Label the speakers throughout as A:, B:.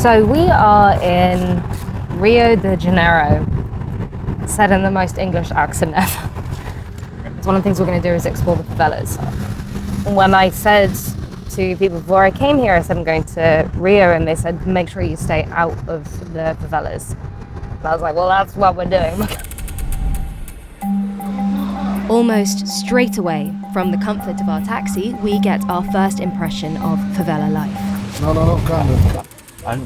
A: So we are in Rio de Janeiro, said in the most English accent ever. One of the things we're going to do is explore the favelas. When I said to people before I came here, I said I'm going to Rio, and they said make sure you stay out of the favelas. And I was like, well, that's what we're doing.
B: Almost straight away, from the comfort of our taxi, we get our first impression of favela life.
C: No camera.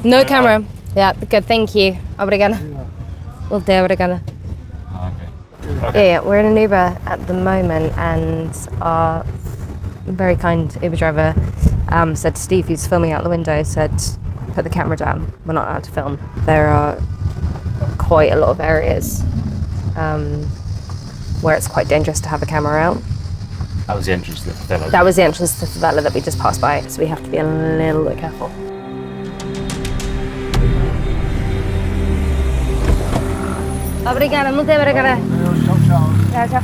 A: No camera. Yeah, good, thank you. Obrigada. Will do, obrigada. Okay. Yeah, we're in an Uber at the moment, and our very kind Uber driver said to Steve, who's filming out the window, said, put the camera down, we're not allowed to film. There are quite a lot of areas where it's quite dangerous to have a camera out.
D: That was the entrance to the favela.
A: That was the entrance to the favela that we just passed by, so we have to be a little bit careful. Obrigada, muito obrigada. Tchau, tchau.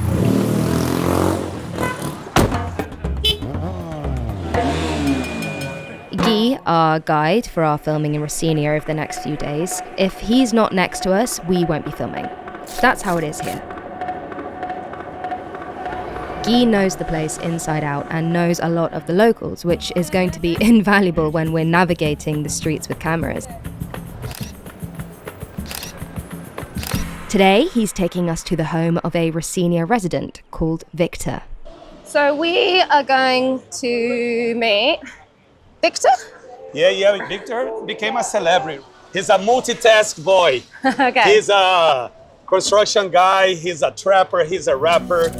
B: Guy, our guide for our filming in Rocinha over the next few days, if he's not next to us, we won't be filming. That's how it is here. Guy knows the place inside out and knows a lot of the locals, which is going to be invaluable when we're navigating the streets with cameras. Today, he's taking us to the home of a Rocinha resident called Victor.
A: So we are going to meet Victor?
E: Yeah, Victor became a celebrity. He's a multitask boy.
A: Okay.
E: He's a construction guy, he's a trapper, he's a rapper.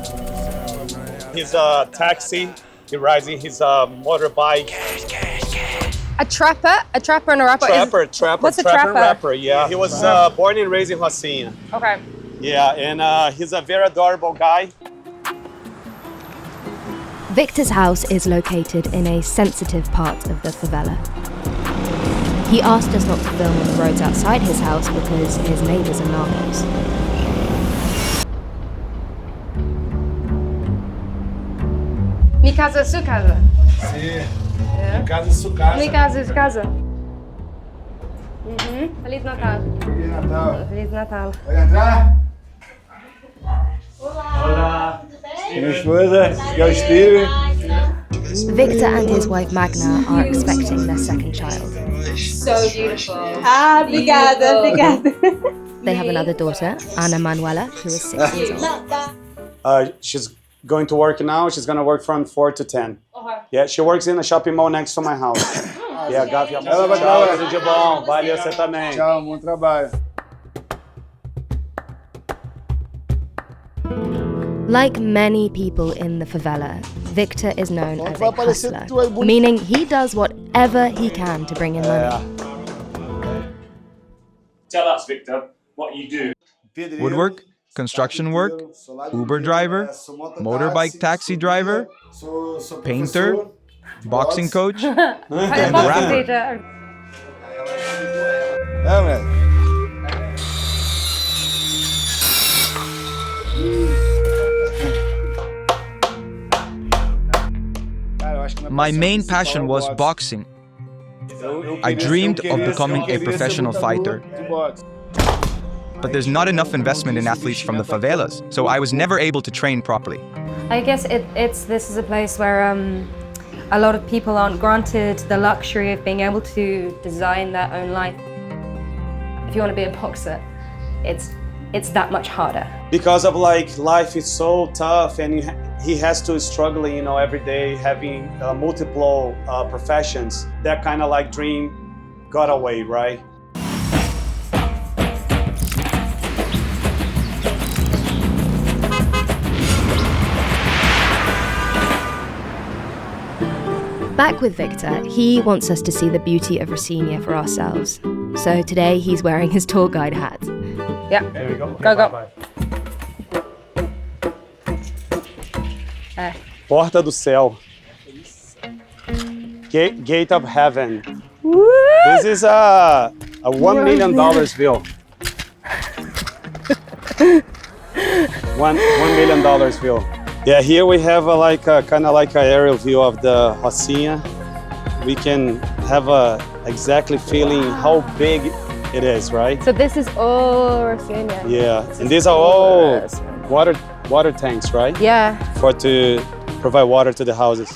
E: He's a taxi, he rides in his motorbike.
A: A trapper and a rapper?
E: Trapper.
A: What's a
E: trapper
A: trapper?
E: Rapper, yeah. He was born and raised in Rocinha.
A: Okay.
E: Yeah, and he's a very adorable guy.
B: Victor's house is located in a sensitive part of the favela. He asked us not to film on the roads outside his house because his neighbors are narcos.
A: Mi casa é sua casa?
C: Sim.
A: É.
C: Em casa é sua casa.
A: Mi casa é sua casa? Feliz Natal.
C: Feliz Natal.
A: Feliz Natal.
C: Pode entrar? Olá. Minha esposa, que é o Steve.
B: Victor and his wife Magna are expecting their second child.
A: So beautiful.
F: Obrigada.
B: They have another daughter, Ana Manuela, who is 6 years old.
E: She's going to work now. She's going to work from 4 to 10.
A: Okay.
E: Yeah, she works in a shopping mall next to my house. Yeah, Gavi.
C: Ela vai trabalhar.
E: Tudo de bom. Valeu, você também.
C: Tchau, bom trabalho.
B: Like many people in the favela, Victor is known as a hustler, meaning he does whatever he can to bring in money.
D: Tell us, Victor, what you do.
G: Woodwork, construction work, Uber driver, motorbike taxi driver, painter, boxing coach, and rapper.
C: É, velho.
G: My main passion was boxing. I dreamed of becoming a professional fighter. But there's not enough investment in athletes from the favelas, so I was never able to train properly.
A: I guess this is a place where a lot of people aren't granted the luxury of being able to design their own life. If you want to be a boxer, it's that much harder.
E: Because of life is so tough, and he has to struggle, every day having multiple professions. That kind of dream got away, right?
B: Back with Victor, he wants us to see the beauty of Rocinha for ourselves. So today he's wearing his tour guide hat.
A: Yeah.
D: There we go.
A: Go.
E: Porta do céu. Gate of heaven.
A: Woo!
E: This is a $1 million bill. $1 million bill. Yeah, here we have kind of like an aerial view of the Rocinha. We can have a exactly feeling how big it is, right?
A: So this is all Rocinha.
E: Yeah, and these are all water tanks, right?
A: Yeah.
E: To provide water to the houses.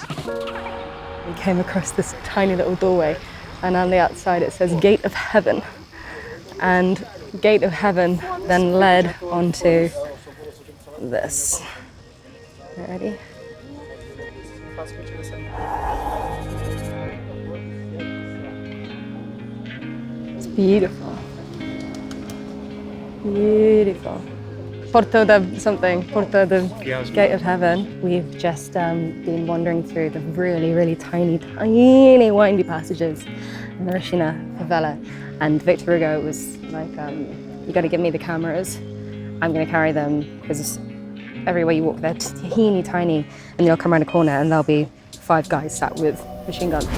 A: We came across this tiny little doorway, and on the outside it says Gate of Heaven. And Gate of Heaven then led onto this. Ready? It's beautiful. Beautiful. Porto de something, Porto de Gate of Heaven. We've just been wandering through the really, really tiny, windy passages in the Rocinha favela. And Victor Hugo was like, you gotta give me the cameras. I'm gonna carry them, because everywhere you walk, they're teeny tiny, and you'll come around a corner and there'll be 5 guys sat with machine guns.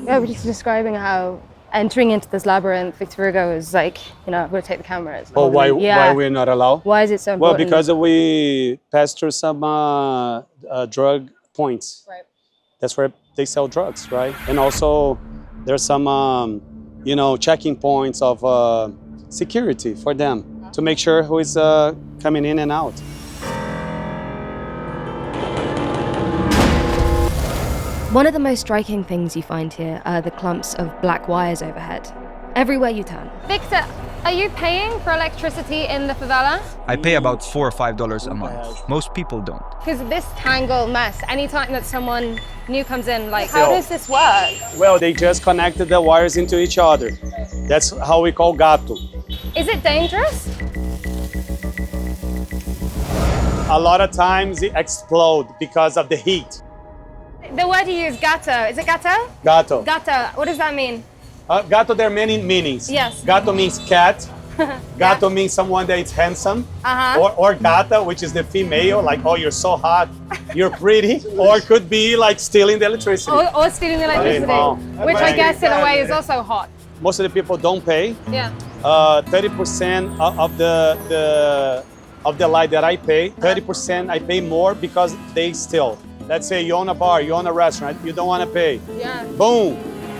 A: Yeah, we're just describing how entering into this labyrinth, Victor Hugo is like, I'm gonna take the cameras.
E: Oh, why we're not allowed?
A: Why is it so
E: Well,
A: important?
E: because we passed through some drug points.
A: Right.
E: That's where they sell drugs, right? And also there's some, checking points of security for them to make sure who is coming in and out.
B: One of the most striking things you find here are the clumps of black wires overhead, everywhere you turn.
A: Victor, are you paying for electricity in the favela?
G: I pay about $4 or $5 a month. Most people don't.
A: Because this tangle mess, anytime that someone new comes in, like, how does this work?
E: Well, they just connected the wires into each other. That's how we call gato.
A: Is it dangerous?
E: A lot of times it explodes because of the heat.
A: The word you use, gato. Is it gato?
E: Gato.
A: Gato. What does that mean?
E: Gato, there are many meanings.
A: Yes.
E: Gato means cat. Gato means someone that is handsome. Or gata, which is the female, like, oh, you're so hot, you're pretty. Or it could be like stealing the electricity.
A: Or stealing the electricity, which I guess in a way is also hot.
E: Most of the people don't pay.
A: Yeah.
E: 30% of the light that I pay, 30% I pay more because they steal. Let's say you own a bar, you own a restaurant, you don't want to pay.
A: Yeah.
E: Boom,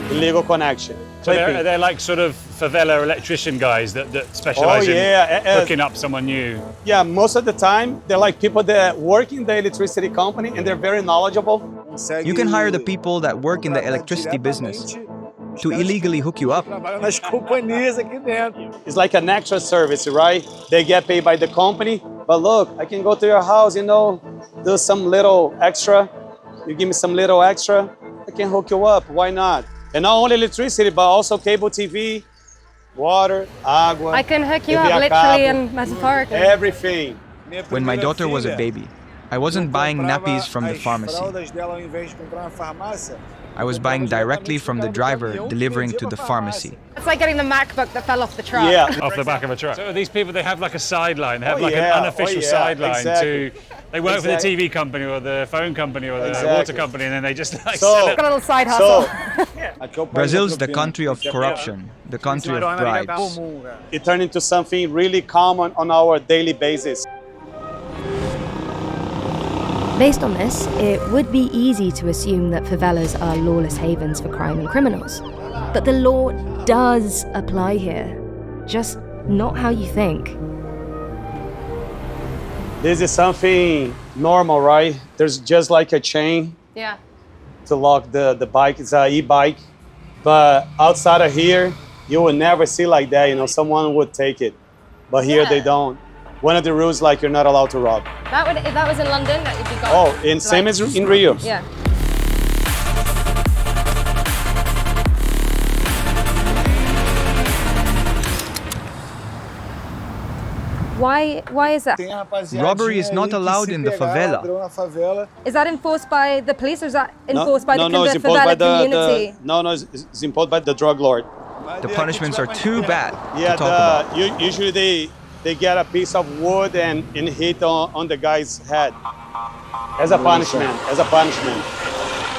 E: illegal connection.
D: So they're like sort of favela electrician guys that specialize in hooking up someone new.
E: Yeah, most of the time, they're like people that work in the electricity company and they're very knowledgeable.
G: You can hire the people that work in the electricity business to illegally hook you up.
E: It's like an extra service, right? They get paid by the company, but look, I can go to your house, do some little extra. You give me some little extra, I can hook you up, why not? And not only electricity, but also cable TV, water, agua.
A: I can hook you up literally and metaphorically.
E: Everything.
G: When my daughter was a baby, I wasn't buying nappies from the pharmacy. I was buying directly from the driver delivering to the pharmacy.
A: It's like getting the MacBook that fell off the truck.
E: Yeah.
D: Off the back of a truck. So these people, they have like a sideline. They have an unofficial sideline to. They work for the TV company or the phone company or the water company, and then they just like sell it.
A: Got a little side hustle.
G: Brazil's the country of corruption, the country of bribes.
E: It turned into something really common on our daily basis.
B: Based on this, it would be easy to assume that favelas are lawless havens for crime and criminals. But the law does apply here, just not how you think.
E: This is something normal, right? There's just like a chain to lock the bike. It's an e-bike. But outside of here, you would never see like that. Someone would take it. But here they don't. One of the rules, like, you're not allowed to rob.
A: If that was in London, that would be gone.
E: Oh, and same as in Rio.
A: Yeah. Why is that?
G: Robbery is not allowed in the favela.
A: Is that enforced by the police or is that enforced by the
E: it's imposed by
A: favela community?
E: It's imposed by the drug lord.
G: The punishments are too bad
E: Yeah,
G: to talk about.
E: Usually they get a piece of wood and hit on the guy's head as a punishment.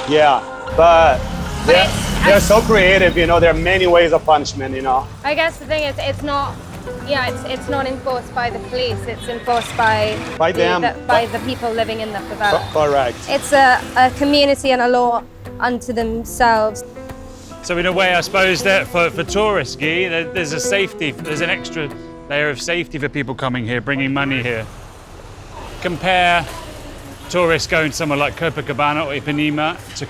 E: Yeah, but they're so creative. There are many ways of punishment.
A: I guess the thing is, it's not Yeah, it's not enforced by the police. It's enforced by the people living in the favela.
E: Correct.
A: It's a community and a law unto themselves.
D: So in a way, I suppose that for tourists, Guy, there's an extra layer of safety for people coming here, bringing money here. Compare tourists going somewhere like Copacabana or Ipanema to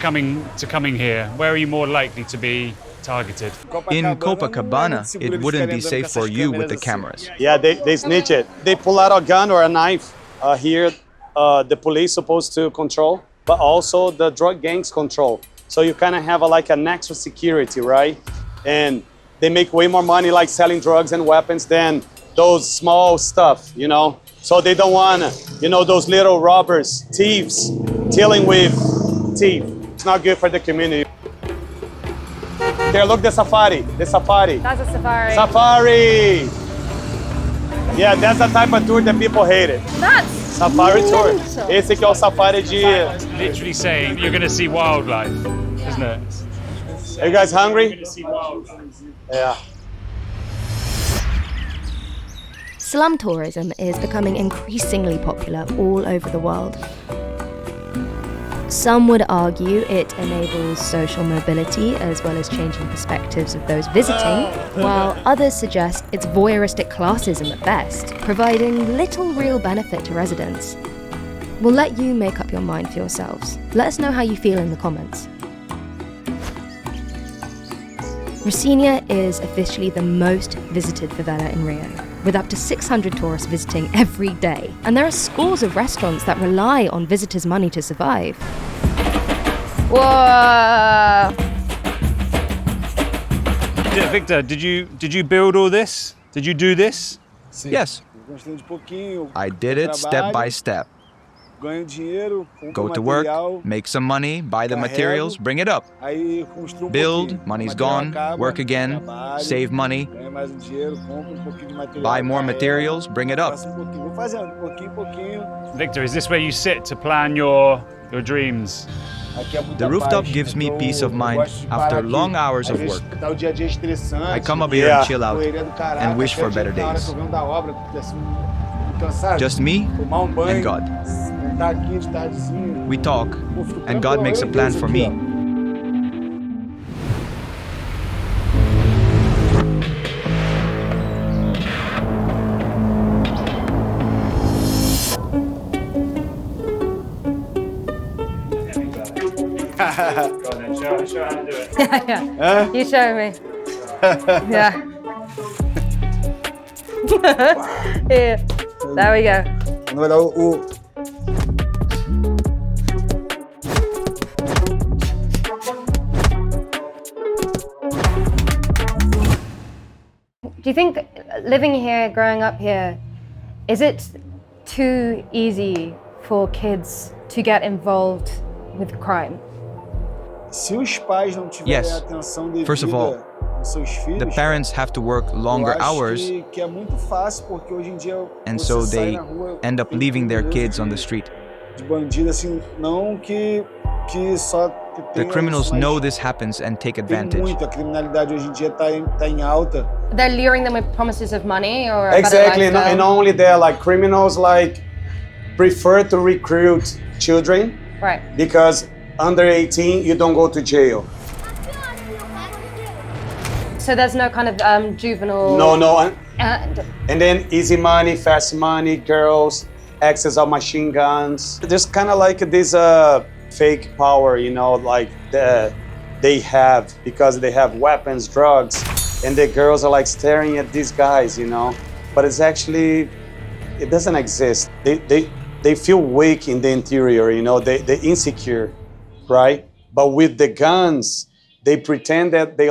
D: coming here. Where are you more likely to be targeted?
G: In Copacabana, it wouldn't be safe for you with the cameras.
E: Yeah, they snitch it. They pull out a gun or a knife. Here, the police supposed to control, but also the drug gangs control. So you kind of have an extra security, right? And they make way more money like selling drugs and weapons than those small stuff, you know? So they don't want, those little robbers, thieves, dealing with thieves. It's not good for the community. There, look, the safari.
A: That's a safari.
E: Safari! Yeah, that's the type of tour that people hate it.
A: That's
E: Safari tour. Esse aqui é o safari de...
D: Literally saying you're going to see wildlife, isn't it?
E: Are you guys hungry? Yeah.
B: Slum tourism is becoming increasingly popular all over the world. Some would argue it enables social mobility as well as changing perspectives of those visiting, while others suggest it's voyeuristic classism at best, providing little real benefit to residents. We'll let you make up your mind for yourselves. Let us know how you feel in the comments. Rocinha is officially the most visited favela in Rio, with up to 600 tourists visiting every day. And there are scores of restaurants that rely on visitors' money to survive.
A: Whoa!
D: Victor, did you build all this? Did you do this?
G: Yes. I did it step by step. Go to work, make some money, buy the materials, bring it up. Build, money's gone, work again, save money, buy more materials, bring it up.
D: Victor, is this where you sit to plan your dreams?
G: The rooftop gives me peace of mind after long hours of work. I come up here and chill out and wish for better days. Just me and God. We talk, and God makes a plan for me.
D: Go on then, show how to do it.
A: Yeah. You show me. Yeah. Here. There we go. Do you think living here, growing up here, is it too easy for kids to get involved with crime?
G: Yes. First of all, the parents have to work longer hours, and so they end up leaving their kids on the street. The criminals know this happens and take advantage.
A: They're luring them with promises of money or a
E: Exactly,
A: better lifestyle.
E: and not only that, criminals prefer to recruit children,
A: Right.
E: because under 18 you don't go to jail.
A: So there's no kind of juvenile...
E: No.
A: And
E: And then easy money, fast money, girls, access of machine guns. There's kind of this fake power, they have, because they have weapons, drugs, and the girls are staring at these guys, But it's actually, it doesn't exist. They feel weak in the interior, they're insecure, right? But with the guns, they pretend that they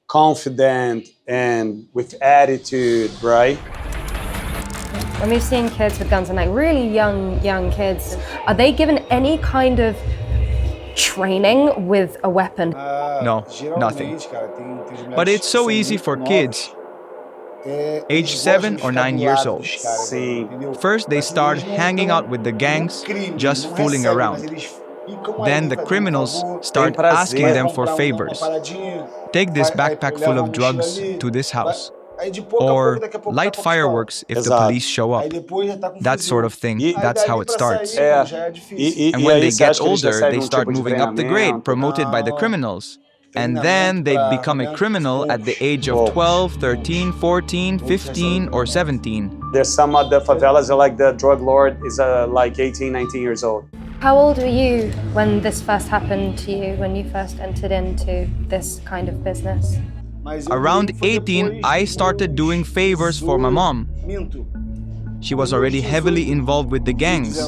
E: confident and with attitude, right?
A: when we've seen kids with guns and really young kids, are they given any kind of training with a weapon?
G: No, nothing. But it's so easy for kids, age 7 or 9 years old. First, they start hanging out with the gangs, just fooling around. Then the criminals start asking them for favors. Take this backpack full of drugs to this house. Or light fireworks if the police show up. That sort of thing. That's how it starts. And when they get older, they start moving up the grade, promoted by the criminals. And then they become a criminal at the age of 12, 13, 14, 15, or 17.
E: There's some of the favelas, like the drug lord is like 18, 19 years old.
A: How old were you when this first happened to you, when you first entered into this kind of business?
G: Around 18, I started doing favors for my mom. She was already heavily involved with the gangs.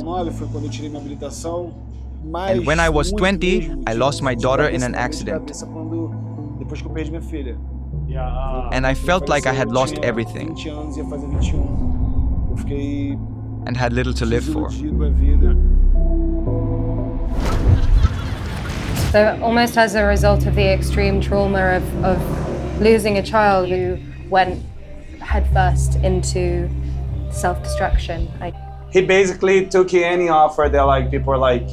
G: And when I was 20, I lost my daughter in an accident. And I felt like I had lost everything and had little to live for.
A: So almost as a result of the extreme trauma of losing a child, you went headfirst into self-destruction.
E: He basically took any offer that like people were like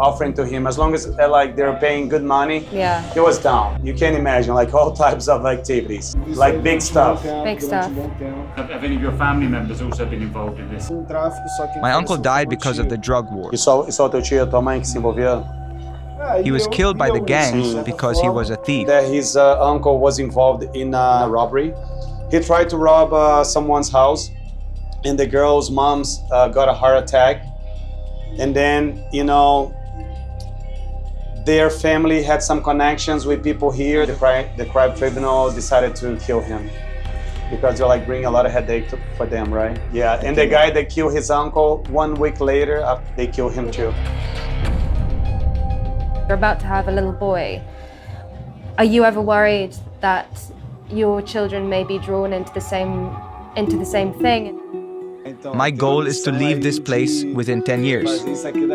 E: offering to him, as long as like they're paying good money. He was down. You can imagine like all types of activities, like big stuff.
A: Big stuff.
D: Have any of your family members also been involved in this?
G: My uncle died because of the drug war.
E: E só teu tio e tua mãe que se envolveram?
G: He was killed by the gangs because he was a thief.
E: That his uncle was involved in a robbery. He tried to rob someone's house, and the girl's mom's got a heart attack. And then, you know, their family had some connections with people here. The crime tribunal decided to kill him because they're like bringing a lot of headache for them, right? Yeah, and the guy that killed his uncle, 1 week later, they killed him too.
A: You're about to have a little boy. Are you ever worried that your children may be drawn into the same thing?
G: My goal is to leave this place within 10 years.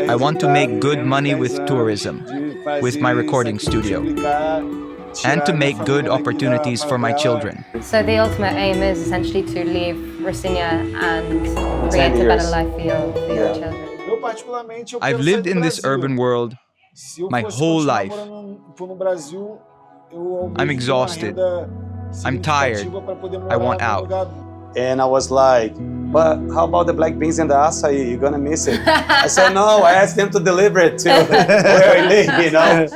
G: I want to make good money with tourism, with my recording studio, and to make good opportunities for my children.
A: So the ultimate aim is essentially to leave Rocinha and create a better life for your children.
G: I've lived in this urban world my whole life. I'm exhausted. I'm tired. I want out.
E: And I was like, but how about the black beans and the acai? You're gonna miss it. I said, no, I asked them to deliver it to where I live, you know?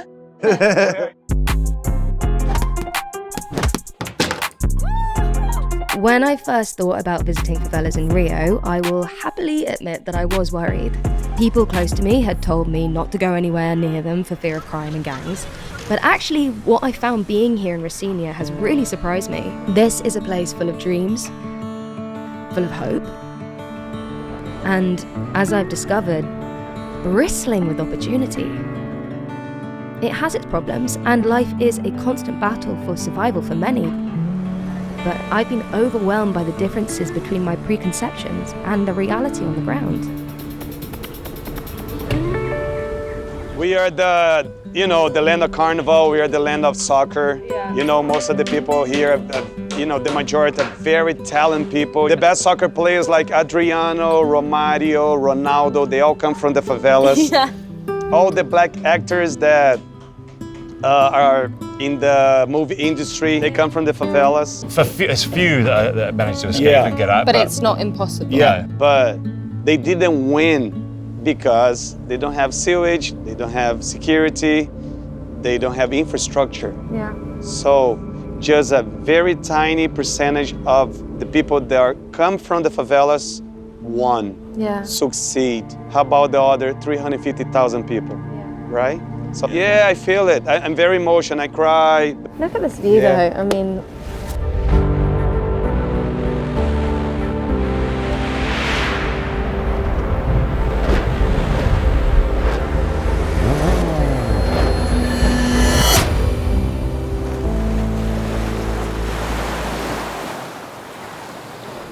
B: When I first thought about visiting favelas in Rio, I will happily admit that I was worried. People close to me had told me not to go anywhere near them for fear of crime and gangs. But actually, what I found being here in Rocinha has really surprised me. This is a place full of dreams, full of hope, and, as I've discovered, bristling with opportunity. It has its problems, and life is a constant battle for survival for many. But I've been overwhelmed by the differences between my preconceptions and the reality on the ground.
E: We are the land of carnival. We are the land of soccer. Yeah. You know, most of the people here, the majority are very talented people. The best soccer players like Adriano, Romario, Ronaldo, they all come from the favelas. Yeah. All the black actors that are in the movie industry, they come from the favelas.
D: It's few that manage to escape and get out.
A: But it's not impossible.
E: Yeah, but they didn't win because they don't have sewage, they don't have security, they don't have infrastructure.
A: Yeah.
E: So just a very tiny percentage of the people that come from the favelas succeed. How about the other 350,000 people, right? So yeah, I feel it. I'm very emotional, I cry.
A: Look at this view though. I mean,